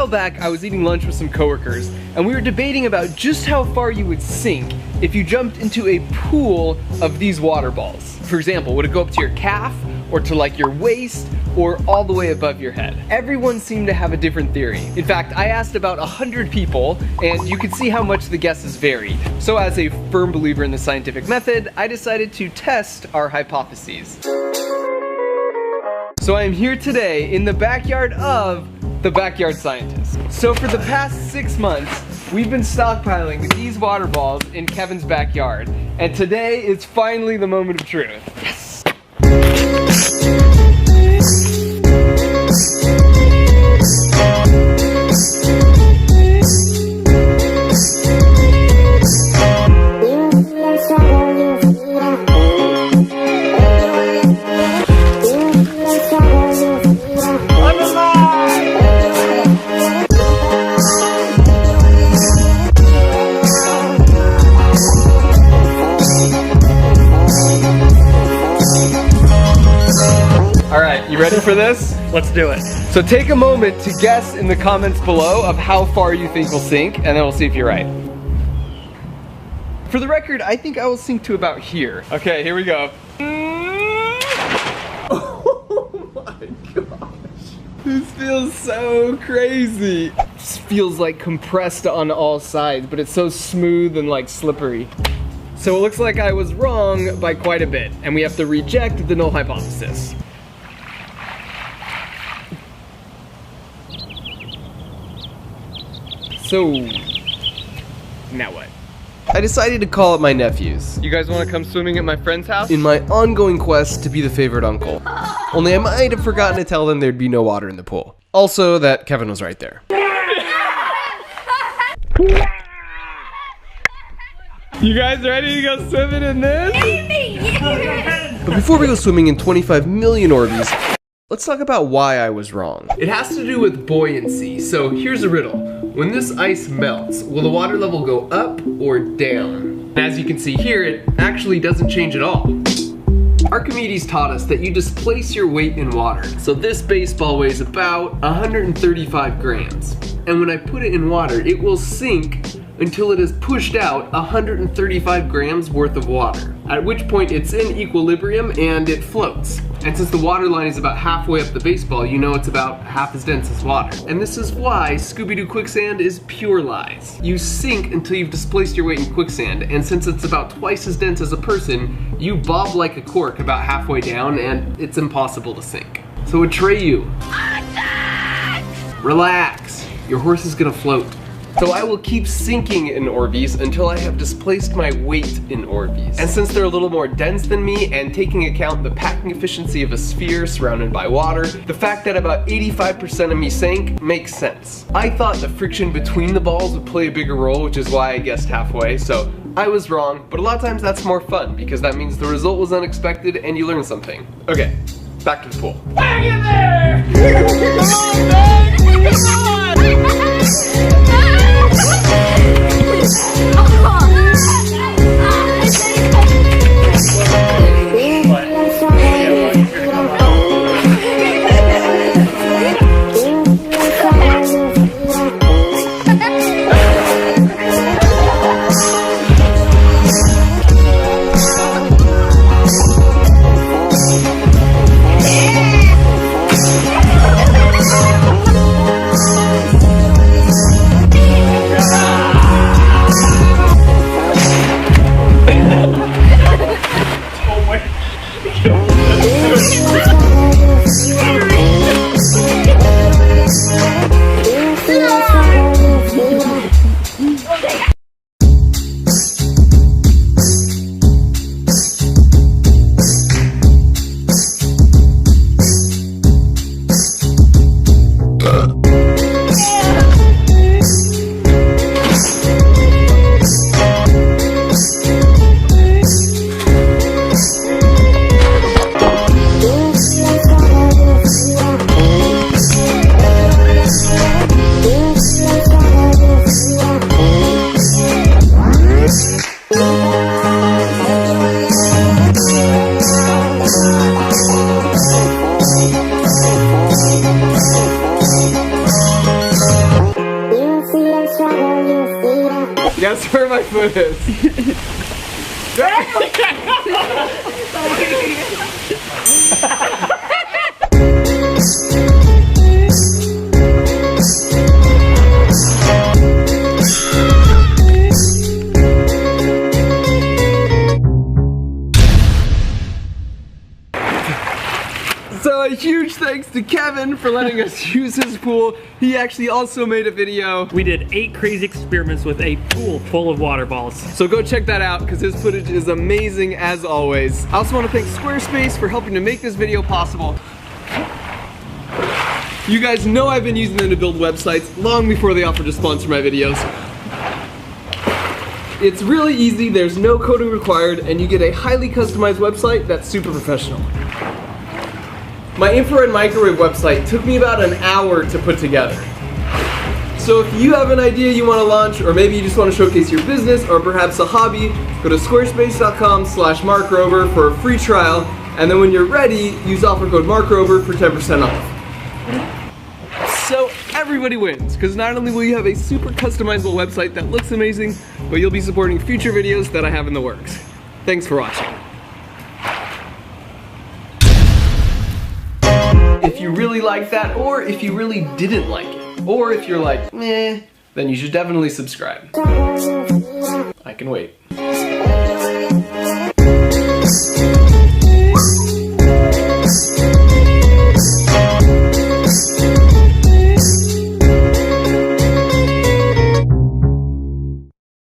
back, I was eating lunch with some coworkers, and we were debating about just how far you would sink if you jumped into a pool of these water balls. For example, would it go up to your calf, or to like your waist, or all the way above your head? Everyone seemed to have a different theory. In fact, I asked about 100 people, and you could see how much the guesses varied. So as a firm believer in the scientific method, I decided to test our hypotheses. So I am here today in the backyard of the Backyard Scientist. So for the past 6 months, we've been stockpiling these water balls in Kevin's backyard. And today is finally the moment of truth. Yes! Alright, you ready for this? Let's do it. So take a moment to guess in the comments below of how far you think we'll sink, and then we'll see if you're right. For the record, I think I will sink to about here. Okay, here we go. Oh my gosh. This feels so crazy. This feels like compressed on all sides, but it's so smooth and like slippery. So it looks like I was wrong by quite a bit, and we have to reject the null hypothesis. So, now what? I decided to call up my nephews. You guys want to come swimming at my friend's house? In my ongoing quest to be the favorite uncle. Only I might have forgotten to tell them there'd be no water in the pool. Also, that Kevin was right there. You guys ready to go swimming in this? But before we go swimming in 25 million Orbeez, let's talk about why I was wrong. It has to do with buoyancy. So here's a riddle. When this ice melts, will the water level go up or down? As you can see here, it actually doesn't change at all. Archimedes taught us that you displace your weight in water. So this baseball weighs about 135 grams. And when I put it in water, it will sink until it has pushed out 135 grams worth of water. At which point it's in equilibrium and it floats. And since the water line is about halfway up the baseball, you know it's about half as dense as water. And this is why Scooby-Doo quicksand is pure lies. You sink until you've displaced your weight in quicksand, and since it's about twice as dense as a person, you bob like a cork about halfway down, and it's impossible to sink. So Atreyu, relax. Your horse is gonna float. So I will keep sinking in Orbeez until I have displaced my weight in Orbeez. And since they're a little more dense than me, and taking account the packing efficiency of a sphere surrounded by water, the fact that about 85% of me sank makes sense. I thought the friction between the balls would play a bigger role, which is why I guessed halfway, so I was wrong, but a lot of times that's more fun, because that means the result was unexpected and you learn something. Okay, back to the pool. Back in there! Come on, back! Come on! Guess where my foot is. So a huge thanks to Kevin for letting us use his pool. He actually also made a video. We did 8 crazy experiments with a pool full of water balls. So go check that out because his footage is amazing as always. I also want to thank Squarespace for helping to make this video possible. You guys know I've been using them to build websites long before they offered to sponsor my videos. It's really easy, there's no coding required, and you get a highly customized website that's super professional. My infrared microwave website took me about an hour to put together. So if you have an idea you want to launch, or maybe you just want to showcase your business, or perhaps a hobby, go to squarespace.com/markrover for a free trial, and then when you're ready, use offer code MARKROVER for 10% off. So everybody wins, because not only will you have a super customizable website that looks amazing, but you'll be supporting future videos that I have in the works. Thanks for watching. If you really like that, or if you really didn't like it, or if you're like, meh, then you should definitely subscribe. I can wait.